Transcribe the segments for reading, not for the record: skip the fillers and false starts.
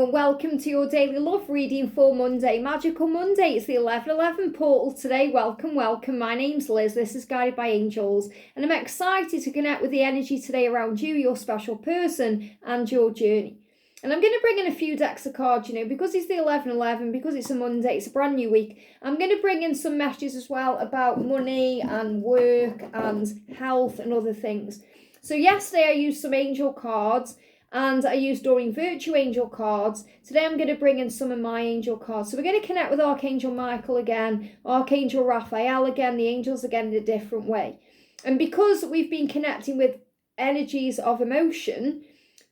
Hello and welcome to your daily love reading for Monday, Magical Monday. It's the 11:11 portal today. Welcome, welcome. My name's Liz. This is Guided by Angels and I'm excited to connect with the energy today around you, your special person and your journey. And I'm going to bring in a few decks of cards, because it's the 11:11, because it's a Monday, it's a brand new week. I'm going to bring in some messages as well about money and work and health and other things. So yesterday I used some angel cards and I used Doreen Virtue angel cards. Today I'm going to bring in some of my angel cards. So we're going to connect with Archangel Michael again, Archangel Raphael again, the angels again in a different way. And because we've been connecting with energies of emotion,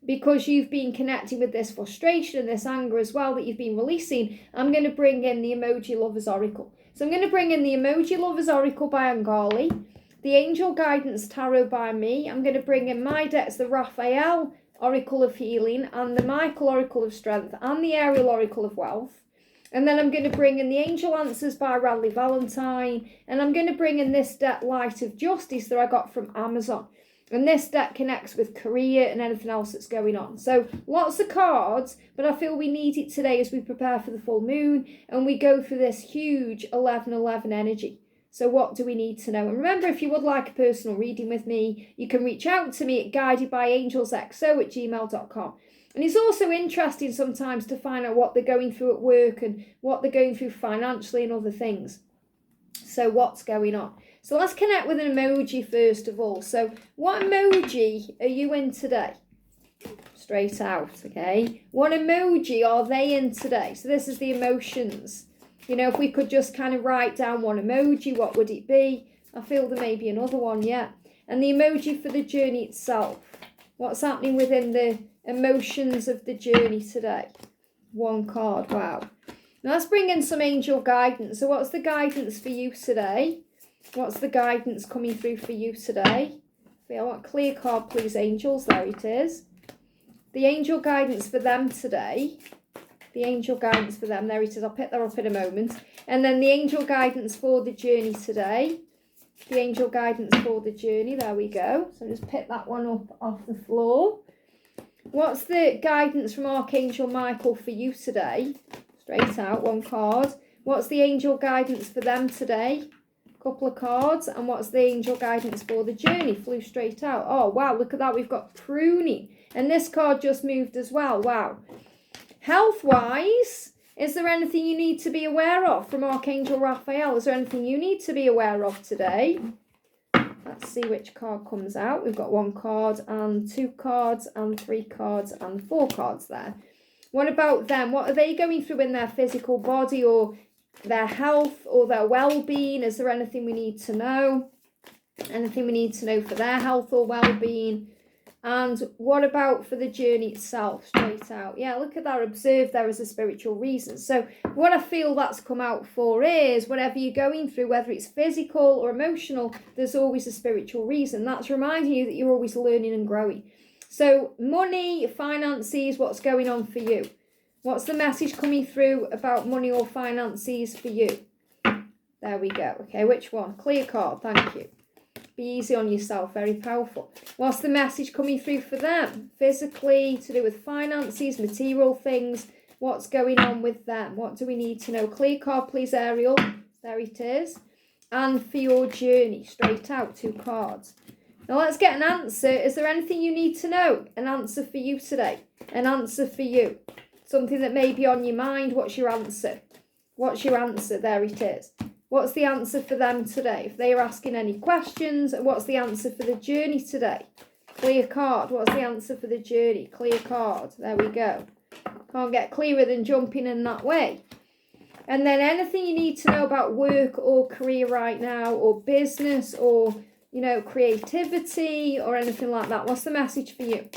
because you've been connecting with this frustration and this anger as well that you've been releasing, I'm going to bring in the Emoji Lovers Oracle. So I'm going to bring in the Emoji Lovers Oracle by Angali, the Angel Guidance Tarot by me. I'm going to bring in my decks, the Raphael Oracle of Healing and the Michael Oracle of Strength and the Ariel Oracle of Wealth. And then I'm going to bring in the Angel Answers by Radleigh Valentine. And I'm going to bring in this deck, Light of Justice, that I got from Amazon. And this deck connects with career and anything else that's going on. So lots of cards, but I feel we need it today as we prepare for the full moon and we go through this huge 11:11 energy. So what do we need to know? And remember, if you would like a personal reading with me, you can reach out to me at guidedbyangelsxo@gmail.com. And it's also interesting sometimes to find out what they're going through at work and what they're going through financially and other things. So what's going on? So let's connect with an emoji first of all. So what emoji are you in today? Straight out, okay? What emoji are they in today? So this is the emotions. If we could just kind of write down one emoji, what would it be? I feel there may be another one, yeah. And the emoji for the journey itself. What's happening within the emotions of the journey today? One card, wow. Now let's bring in some angel guidance. So what's the guidance for you today? What's the guidance coming through for you today? I want a clear card, please, angels. There it is. The angel guidance for them today. The angel guidance for them. There it is. I'll pick that up in a moment. And then the angel guidance for the journey today. The angel guidance for the journey. There we go. So just pick that one up off the floor. What's the guidance from Archangel Michael for you today? Straight out, one card. What's the angel guidance for them today? Couple of cards. And what's the angel guidance for the journey? Flew straight out. Oh, wow. Look at that. We've got pruning. And this card just moved as well. Wow. Health-wise, is there anything you need to be aware of from Archangel Raphael? Is there anything you need to be aware of today? Let's see which card comes out. We've got one card and two cards and three cards and four cards there. What about them? What are they going through in their physical body or their health or their well-being? Is there anything we need to know? Anything we need to know for their health or well-being? And what about for the journey itself? Straight out. Yeah, look at that. Observe there is a spiritual reason. So what I feel that's come out for is whatever you're going through, whether it's physical or emotional, there's always a spiritual reason. That's reminding you that you're always learning and growing. So money, finances, what's going on for you? What's the message coming through about money or finances for you? There we go. Okay, which one? Clear card. Thank you. Be easy on yourself, very powerful. What's the message coming through for them? Physically, to do with finances, material things. What's going on with them? What do we need to know? Clear card, please, Ariel. There it is. And for your journey, straight out, two cards. Now let's get an answer. Is there anything you need to know? An answer for you today. An answer for you. Something that may be on your mind. What's your answer? What's your answer? There it is. What's the answer for them today? If they are asking any questions, what's the answer for the journey today? Clear card. What's the answer for the journey? Clear card. There we go. Can't get clearer than jumping in that way. And then anything you need to know about work or career right now, or business, or, creativity, or anything like that. What's the message for you?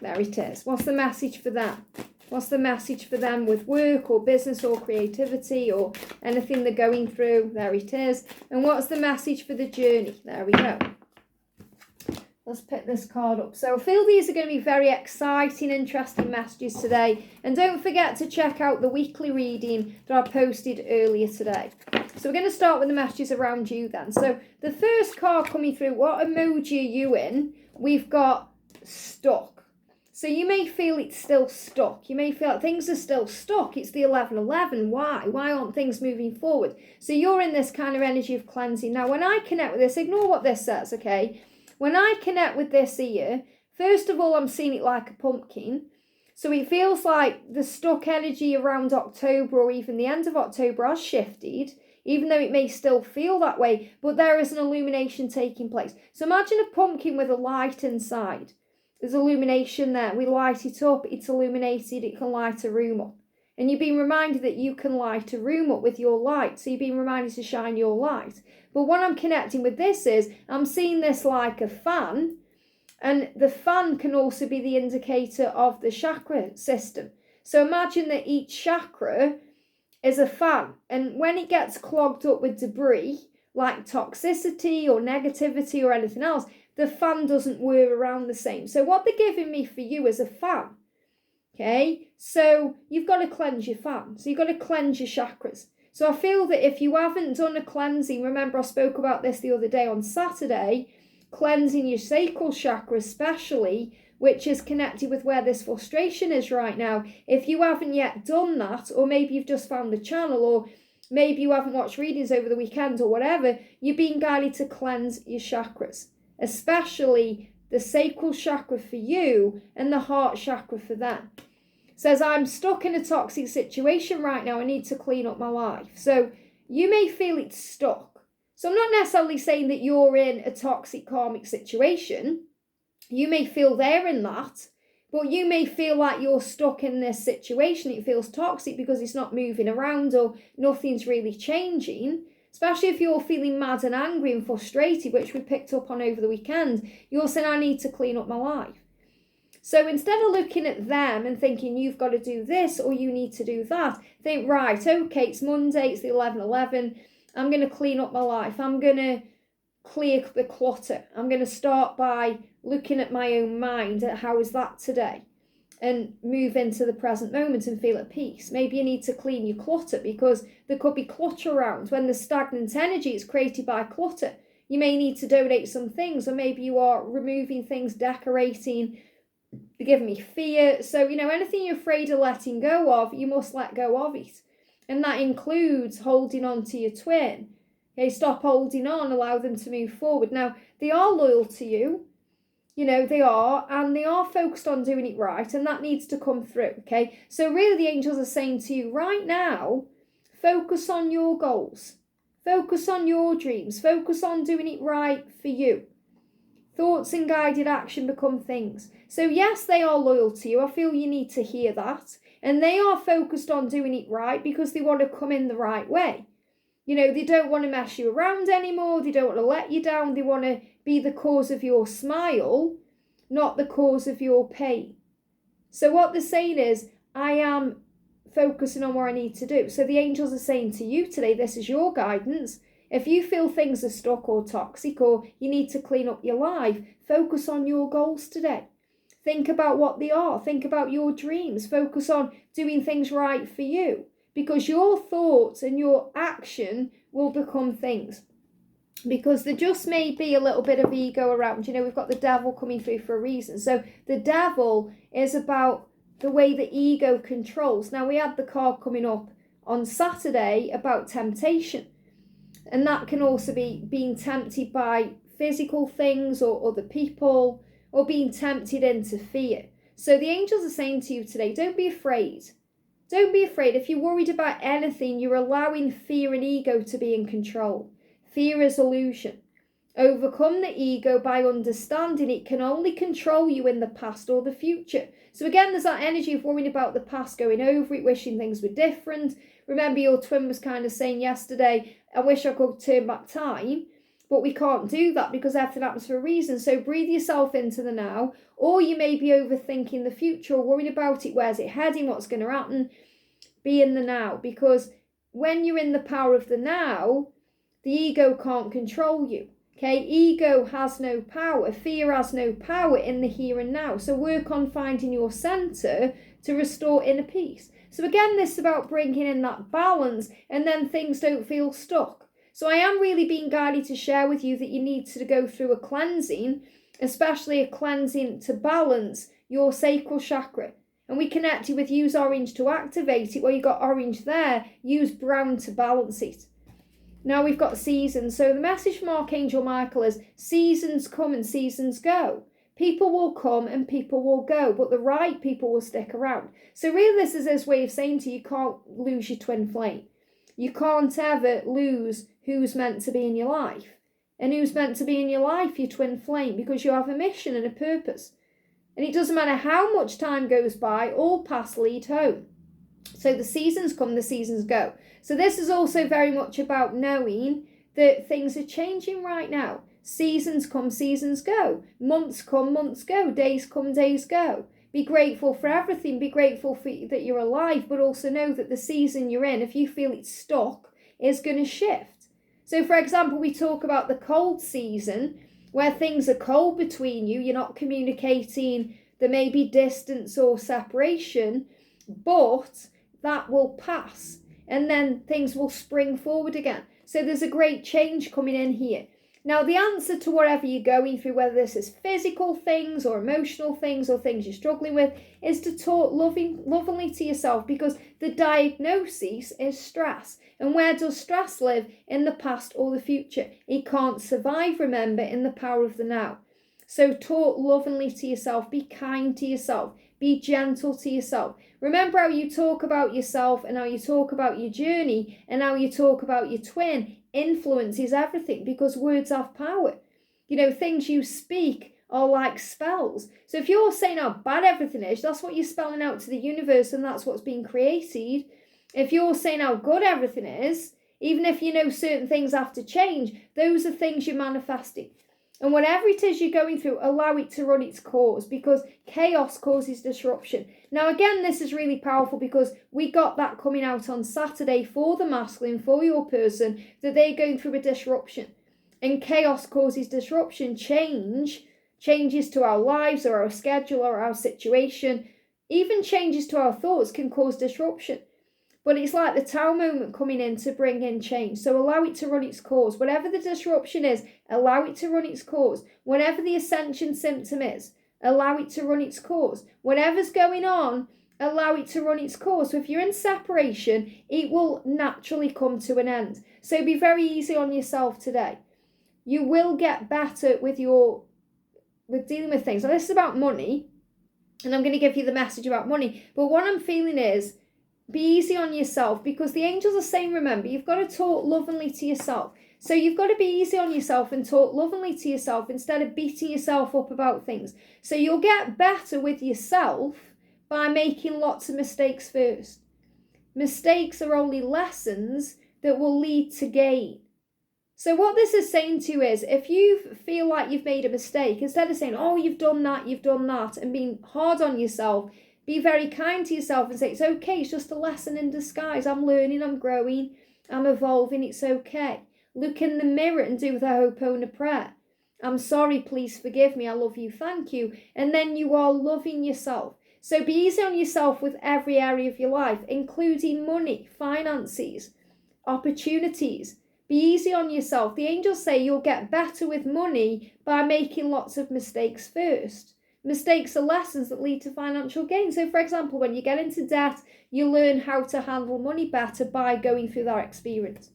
There it is. What's the message for them? What's the message for them with work or business or creativity or anything they're going through? There it is. And what's the message for the journey? There we go. Let's pick this card up. So I feel these are going to be very exciting, interesting messages today. And don't forget to check out the weekly reading that I posted earlier today. So we're going to start with the messages around you then. So the first card coming through, what emoji are you in? We've got stuck. So you may feel it's still stuck. You may feel like things are still stuck. It's the 11:11. Why? Why aren't things moving forward? So you're in this kind of energy of cleansing. Now, when I connect with this, ignore what this says, okay? When I connect with this here, first of all, I'm seeing it like a pumpkin. So it feels like the stuck energy around October or even the end of October has shifted, even though it may still feel that way, but there is an illumination taking place. So imagine a pumpkin with a light inside. There's illumination there. We light it up. It's illuminated. It can light a room up. And you've been reminded that you can light a room up with your light. So you've been reminded to shine your light. But what I'm connecting with this is, I'm seeing this like a fan. And the fan can also be the indicator of the chakra system. So imagine that each chakra is a fan. And when it gets clogged up with debris, like toxicity or negativity or anything else, the fan doesn't whir around the same. So what they're giving me for you is a fan. Okay, so you've got to cleanse your fan. So you've got to cleanse your chakras. So I feel that if you haven't done a cleansing, remember I spoke about this the other day on Saturday, cleansing your sacral chakra especially, which is connected with where this frustration is right now. If you haven't yet done that, or maybe you've just found the channel, or maybe you haven't watched readings over the weekend or whatever, you're being guided to cleanse your chakras, especially the sacral chakra for you and the heart chakra for them. Says, I'm stuck in a toxic situation right now. I need to clean up my life. So you may feel it's stuck. So I'm not necessarily saying that you're in a toxic karmic situation. You may feel they're in that, but you may feel like you're stuck in this situation. It feels toxic because it's not moving around or nothing's really changing. Especially if you're feeling mad and angry and frustrated, which we picked up on over the weekend. You're saying, I need to clean up my life. So instead of looking at them and thinking you've got to do this or you need to do that, think, right, okay, it's Monday, it's the 11:11. I'm going to clean up my life. I'm going to clear the clutter. I'm going to start by looking at my own mind at how is that today, and move into the present moment and feel at peace. Maybe you need to clean your clutter because there could be clutter around. When there's stagnant energy, it's created by clutter. You may need to donate some things, or maybe you are removing things, decorating. They're giving me fear. So, anything you're afraid of letting go of, you must let go of it. And that includes holding on to your twin. Okay, stop holding on, allow them to move forward. Now, they are loyal to you. They are, and they are focused on doing it right, and that needs to come through, okay? So really the angels are saying to you right now, focus on your goals. Focus on your dreams. Focus on doing it right for you. Thoughts and guided action become things. So yes, they are loyal to you. I feel you need to hear that. And they are focused on doing it right because they want to come in the right way. They don't want to mess you around anymore. They don't want to let you down. They want to be the cause of your smile, not the cause of your pain. So what they're saying is, I am focusing on what I need to do. So the angels are saying to you today, this is your guidance. If you feel things are stuck or toxic, or you need to clean up your life, focus on your goals today. Think about what they are. Think about your dreams. Focus on doing things right for you. Because your thoughts and your action will become things. Because there just may be a little bit of ego around. We've got the devil coming through for a reason. So the devil is about the way the ego controls. Now, we had the card coming up on Saturday about temptation. And that can also be being tempted by physical things or other people, or being tempted into fear. So the angels are saying to you today, don't be afraid. Don't be afraid. If you're worried about anything, you're allowing fear and ego to be in control. Fear is illusion. Overcome the ego by understanding it can only control you in the past or the future. So again, there's that energy of worrying about the past, going over it, wishing things were different. Remember, your twin was kind of saying yesterday, I wish I could turn back time. But we can't do that because everything happens for a reason. So breathe yourself into the now. Or you may be overthinking the future or worrying about it. Where's it heading? What's going to happen? Be in the now. Because when you're in the power of the now, the ego can't control you. Okay? Ego has no power. Fear has no power in the here and now. So work on finding your center to restore inner peace. So again, this is about bringing in that balance, and then things don't feel stuck. So I am really being guided to share with you that you need to go through a cleansing, especially a cleansing to balance your sacral chakra. And we connected with use orange to activate it. Well, you got orange there. Use brown to balance it. Now we've got seasons. So the message from Archangel Michael is seasons come and seasons go. People will come and people will go, but the right people will stick around. So really this is his way of saying to you, you can't lose your twin flame. You can't ever lose who's meant to be in your life. And who's meant to be in your life, your twin flame, because you have a mission and a purpose. And it doesn't matter how much time goes by, all paths lead home. So the seasons come, the seasons go. So this is also very much about knowing that things are changing right now. Seasons come, seasons go. Months come, months go. Days come, days go. Be grateful for everything. Be grateful for that you're alive, but also know that the season you're in, if you feel it's stuck, is going to shift. So for example, we talk about the cold season, where things are cold between you. You're not communicating. There may be distance or separation, but that will pass. And then things will spring forward again. So there's a great change coming in here. Now, the answer to whatever you're going through, whether this is physical things or emotional things or things you're struggling with, is to talk lovingly to yourself, because the diagnosis is stress. And where does stress live? In the past or the future. It can't survive, remember, in the power of the now. So talk lovingly to yourself. Be kind to yourself. Be gentle to yourself. Remember how you talk about yourself and how you talk about your journey and how you talk about your twin influences everything, because words have power. You know, things you speak are like spells. So if you're saying how bad everything is, that's what you're spelling out to the universe, and that's what's being created. If you're saying how good everything is, even if you know certain things have to change, those are things you're manifesting. And whatever it is you're going through, allow it to run its course, because chaos causes disruption. Now, again, this is really powerful because we got that coming out on Saturday for the masculine, for your person, that they're going through a disruption. And chaos causes disruption. Changes to our lives or our schedule or our situation, even changes to our thoughts can cause disruption. But it's like the Tau moment coming in to bring in change. So allow it to run its course. Whatever the disruption is, allow it to run its course. Whatever the ascension symptom is, allow it to run its course. Whatever's going on, allow it to run its course. So if you're in separation, it will naturally come to an end. So be very easy on yourself today. You will get better with dealing with things. Now, this is about money, and I'm going to give you the message about money. But what I'm feeling is, be easy on yourself, because the angels are saying, remember, you've got to talk lovingly to yourself. So you've got to be easy on yourself and talk lovingly to yourself instead of beating yourself up about things. So you'll get better with yourself by making lots of mistakes first. Mistakes are only lessons that will lead to gain. So what this is saying to you is, if you feel like you've made a mistake, instead of saying, oh, you've done that, and being hard on yourself, be very kind to yourself and say, it's okay, it's just a lesson in disguise. I'm learning, I'm growing, I'm evolving, it's okay. Look in the mirror and do the Ho'oponopono prayer. I'm sorry, please forgive me, I love you, thank you. And then you are loving yourself. So be easy on yourself with every area of your life, including money, finances, opportunities. Be easy on yourself. The angels say you'll get better with money by making lots of mistakes first. Mistakes are lessons that lead to financial gain. So, for example, when you get into debt, you learn how to handle money better by going through that experience.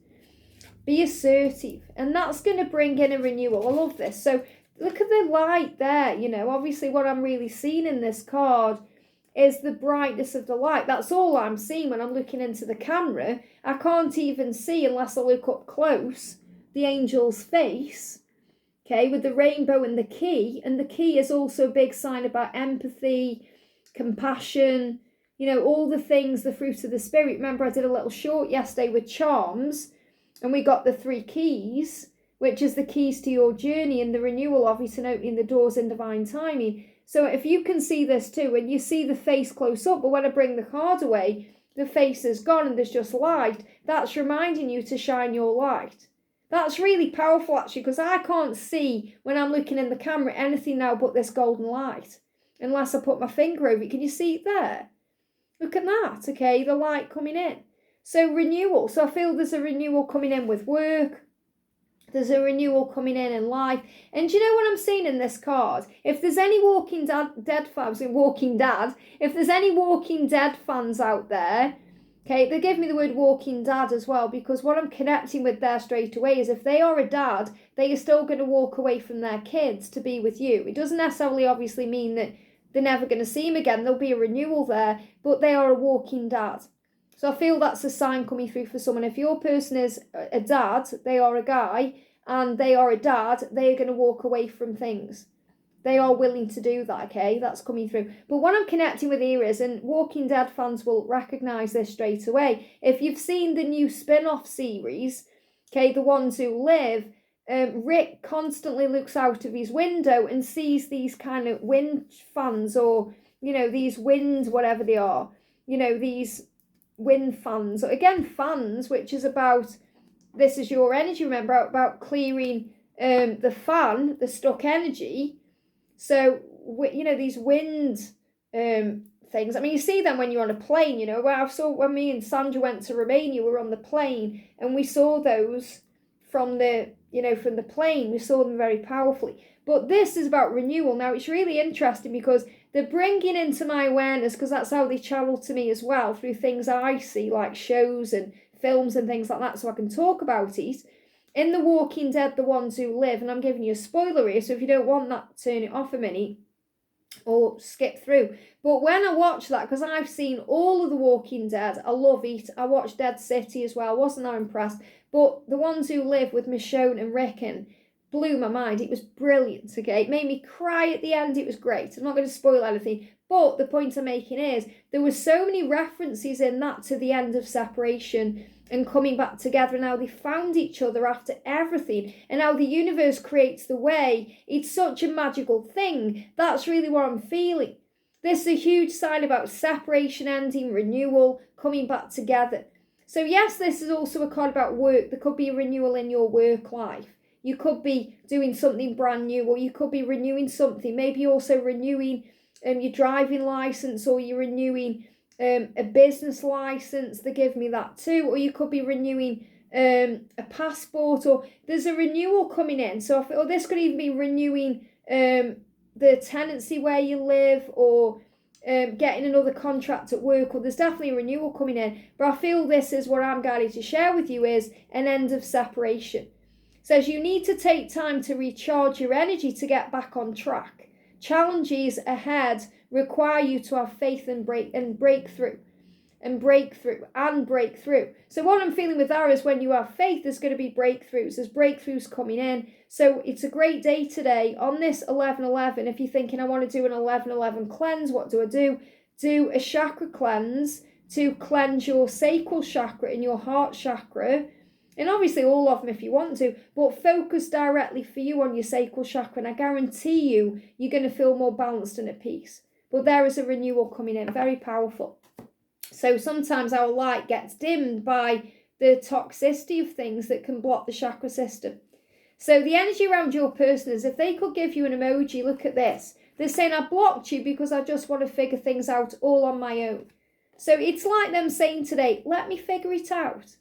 Be assertive, and that's going to bring in a renewal. I love this. So, look at the light there. You know, obviously what I'm really seeing in this card is the brightness of the light. That's all I'm seeing when I'm looking into the camera. I can't even see, unless I look up close, the angel's face. Okay, with the rainbow and the key is also a big sign about empathy, compassion, you know, all the things, the fruit of the spirit. Remember, I did a little short yesterday with charms, and we got the 3 keys, which is the keys to your journey and the renewal of it and opening the doors in divine timing. So if you can see this too, and you see the face close up, but when I bring the card away, the face is gone and there's just light, that's reminding you to shine your light. That's really powerful, actually, because I can't see, when I'm looking in the camera, anything now but this golden light, unless I put my finger over it. Can you see it there? Look at that, okay, the light coming in. So renewal. So I feel there's a renewal coming in with work. There's a renewal coming in life. And do you know what I'm seeing in this card? If there's any Walking Dead fans, if there's any Walking Dead fans out there, okay, they give me the word Walking Dad as well, because what I'm connecting with there straight away is if they are a dad, they are still going to walk away from their kids to be with you. It doesn't necessarily obviously mean that they're never going to see him again. There'll be a renewal there, but they are a walking dad. So I feel that's a sign coming through for someone. If your person is a dad, they are a guy, and they are a dad, they are going to walk away from things. They are willing to do that, okay? That's coming through. But what I'm connecting with here is, and Walking Dead fans will recognise this straight away, if you've seen the new spin-off series, okay, The Ones Who Live, Rick constantly looks out of his window and sees these kind of wind fans, or, you know, these wind, whatever they are, you know, these wind fans. Again, fans, which is about, this is your energy, remember, about clearing the fan, the stuck energy. So, you know, these wind things, I mean, you see them when you're on a plane, you know. Well, I saw when me and Sandra went to Romania, we were on the plane, and we saw those from the, you know, from the plane. We saw them very powerfully. But this is about renewal. Now, it's really interesting because they're bringing into my awareness, because that's how they channel to me as well, through things I see, like shows and films and things like that, so I can talk about it. In The Walking Dead, The Ones Who Live, and I'm giving you a spoiler here, so if you don't want that, turn it off a minute or skip through. But when I watch that, because I've seen all of The Walking Dead, I love it. I watched Dead City as well, wasn't that impressed? But The Ones Who Live with Michonne and Rickon blew my mind. It was brilliant, okay? It made me cry at the end. It was great. I'm not going to spoil anything, but the point I'm making is there were so many references in that to the end of separation and coming back together, and how they found each other after everything, and how the universe creates the way. It's such a magical thing. That's really what I'm feeling. This is a huge sign about separation ending, renewal, coming back together. So yes, this is also a card about work. There could be a renewal in your work life. You could be doing something brand new, or you could be renewing something. Maybe also renewing your driving license, or you're renewing a business license. They give me that too. Or you could be renewing a passport, or there's a renewal coming in. So I feel this could even be renewing the tenancy where you live, or getting another contract at work, or there's definitely a renewal coming in. But I feel this is what I'm guided to share with you, is an end of separation. It says you need to take time to recharge your energy to get back on track. Challenges ahead require you to have faith and breakthrough. So what I'm feeling with that is when you have faith, there's going to be breakthroughs. There's breakthroughs coming in. So it's a great day today on this 11/11. If you're thinking, I want to do an 11/11 cleanse, what do I do? Do a chakra cleanse to cleanse your sacral chakra and your heart chakra. And obviously all of them if you want to, but focus directly for you on your sacral chakra, and I guarantee you, you're going to feel more balanced and at peace. But there is a renewal coming in, very powerful. So sometimes our light gets dimmed by the toxicity of things that can block the chakra system. So the energy around your person is, if they could give you an emoji, look at this. They're saying, I blocked you because I just want to figure things out all on my own. So it's like them saying today, let me figure it out.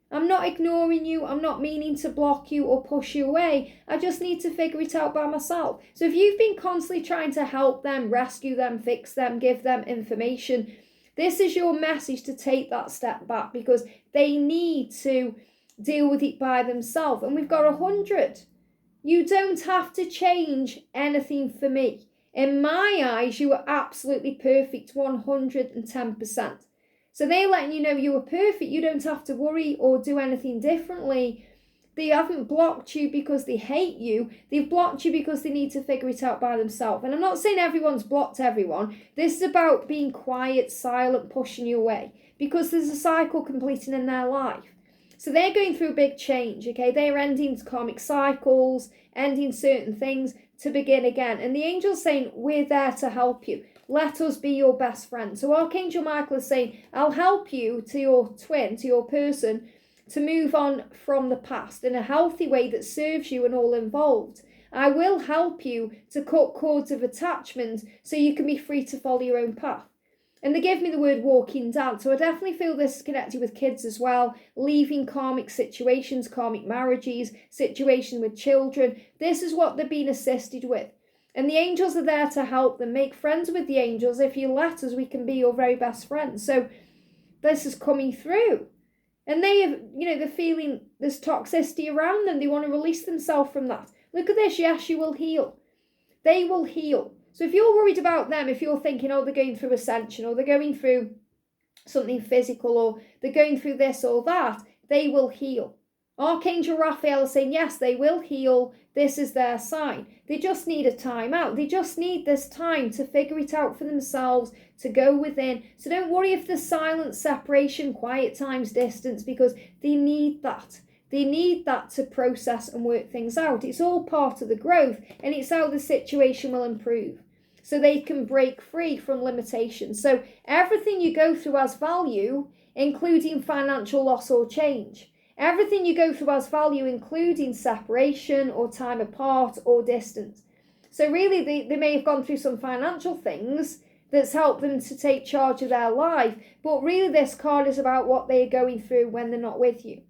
I'm not ignoring you. I'm not meaning to block you or push you away. I just need to figure it out by myself. So if you've been constantly trying to help them, rescue them, fix them, give them information, this is your message to take that step back, because they need to deal with it by themselves. And we've got 100. You don't have to change anything for me. In my eyes, you are absolutely perfect, 110%. So they're letting you know you are perfect. You don't have to worry or do anything differently. They haven't blocked you because they hate you. They've blocked you because they need to figure it out by themselves. And I'm not saying everyone's blocked everyone. This is about being quiet, silent, pushing you away, because there's a cycle completing in their life. So they're going through a big change, okay? They're ending karmic cycles, ending certain things to begin again. And the angel's saying, we're there to help you. Let us be your best friend. So Archangel Michael is saying, I'll help you, to your twin, to your person, to move on from the past in a healthy way that serves you and all involved. I will help you to cut cords of attachment so you can be free to follow your own path. And they give me the word walking down. So I definitely feel this is connected with kids as well. Leaving karmic situations, karmic marriages, situations with children. This is what they're being assisted with. And the angels are there to help them. Make friends with the angels. If you let us, we can be your very best friends. So this is coming through. And they have, they're feeling there's toxicity around them. They want to release themselves from that. Look at this. Yes, you will heal. They will heal. So if you're worried about them, if you're thinking, oh, they're going through ascension, or they're going through something physical, or they're going through this or that, they will heal. Archangel Raphael is saying, yes, they will heal. This is their sign. They just need a time out. They just need this time to figure it out for themselves, to go within. So don't worry if there's silence, separation, quiet times, distance, because they need that. They need that to process and work things out. It's all part of the growth, and it's how the situation will improve. So they can break free from limitations. So everything you go through has value, including financial loss or change. Everything you go through has value, including separation or time apart or distance. So really, they may have gone through some financial things that's helped them to take charge of their life. But really, this card is about what they're going through when they're not with you.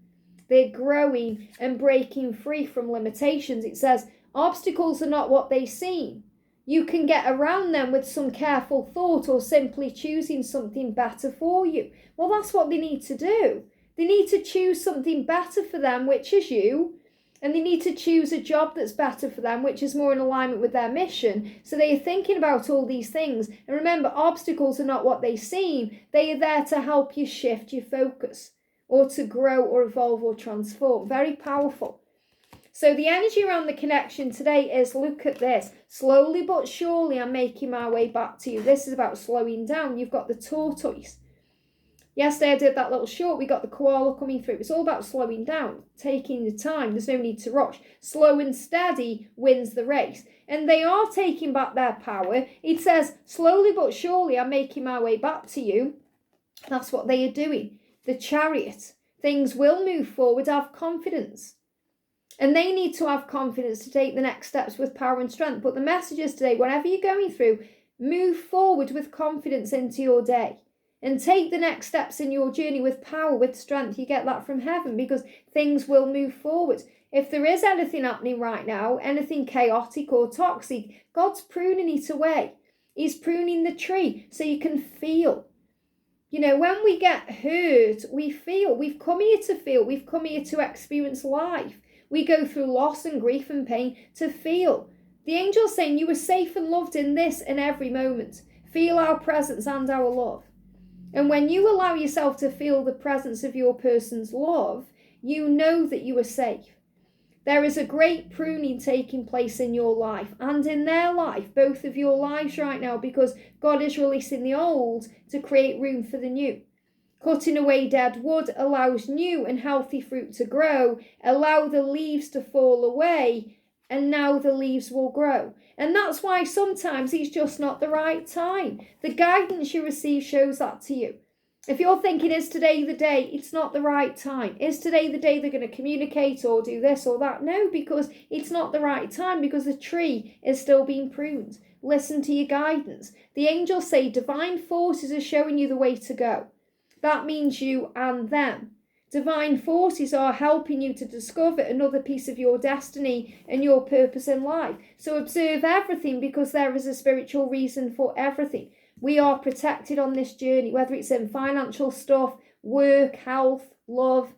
They're growing and breaking free from limitations. It says, obstacles are not what they seem. You can get around them with some careful thought or simply choosing something better for you. Well, that's what they need to do. They need to choose something better for them, which is you. And they need to choose a job that's better for them, which is more in alignment with their mission. So they are thinking about all these things. And remember, obstacles are not what they seem. They are there to help you shift your focus, or to grow or evolve or transform. Very powerful. So the energy around the connection today is, look at this. Slowly but surely I'm making my way back to you. This is about slowing down. You've got the tortoise. Yesterday I did that little short. We got the koala coming through. It's all about slowing down, taking the time. There's no need to rush. Slow and steady wins the race. And they are taking back their power. It says, slowly but surely I'm making my way back to you. That's what they are doing. The Chariot. Things will move forward. Have confidence. And they need to have confidence to take the next steps with power and strength. But the message is today, whatever you're going through, move forward with confidence into your day. And take the next steps in your journey with power, with strength. You get that from heaven, because things will move forward. If there is anything happening right now, anything chaotic or toxic, God's pruning it away. He's pruning the tree so you can feel. When we get hurt, we feel. We've come here to feel. We've come here to experience life. We go through loss and grief and pain to feel. The angel's saying you are safe and loved in this and every moment. Feel our presence and our love. And when you allow yourself to feel the presence of your person's love, you know that you are safe. There is a great pruning taking place in your life and in their life, both of your lives right now, because God is releasing the old to create room for the new. Cutting away dead wood allows new and healthy fruit to grow. Allow the leaves to fall away, and now the leaves will grow. And that's why sometimes it's just not the right time. The guidance you receive shows that to you. If you're thinking, is today the day? It's not the right time. Is today the day they're going to communicate or do this or that? No, because it's not the right time, because the tree is still being pruned. Listen to your guidance. The angels say divine forces are showing you the way to go. That means you and them. Divine forces are helping you to discover another piece of your destiny and your purpose in life. So observe everything, because there is a spiritual reason for everything. We are protected on this journey, whether it's in financial stuff, work, health, love.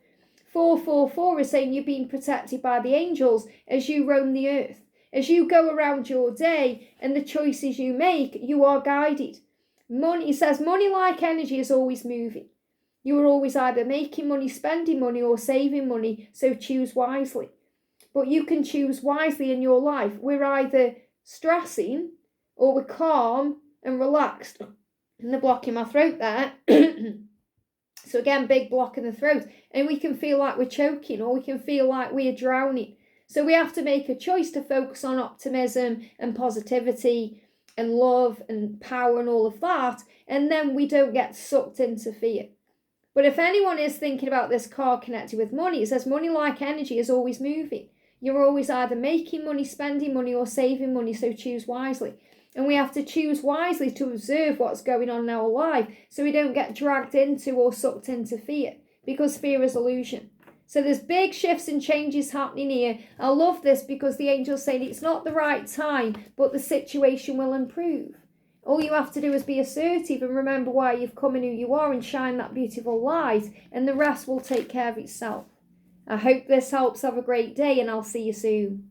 444 is saying you're being protected by the angels as you roam the earth. As you go around your day and the choices you make, you are guided. Money, it says, money like energy is always moving. You are always either making money, spending money, or saving money, so choose wisely. But you can choose wisely in your life. We're either stressing or we're calm and relaxed. And the block in my throat there. So again, big block in the throat. And we can feel like we're choking, or we can feel like we're drowning. So we have to make a choice to focus on optimism and positivity and love and power and all of that, and then we don't get sucked into fear. But if anyone is thinking about this card connected with money, it says money like energy is always moving. You're always either making money, spending money, or saving money, so choose wisely. And we have to choose wisely to observe what's going on in our life so we don't get dragged into or sucked into fear, because fear is illusion. So there's big shifts and changes happening here. I love this because the angel's saying it's not the right time, but the situation will improve. All you have to do is be assertive and remember why you've come and who you are and shine that beautiful light, and the rest will take care of itself. I hope this helps. Have a great day, and I'll see you soon.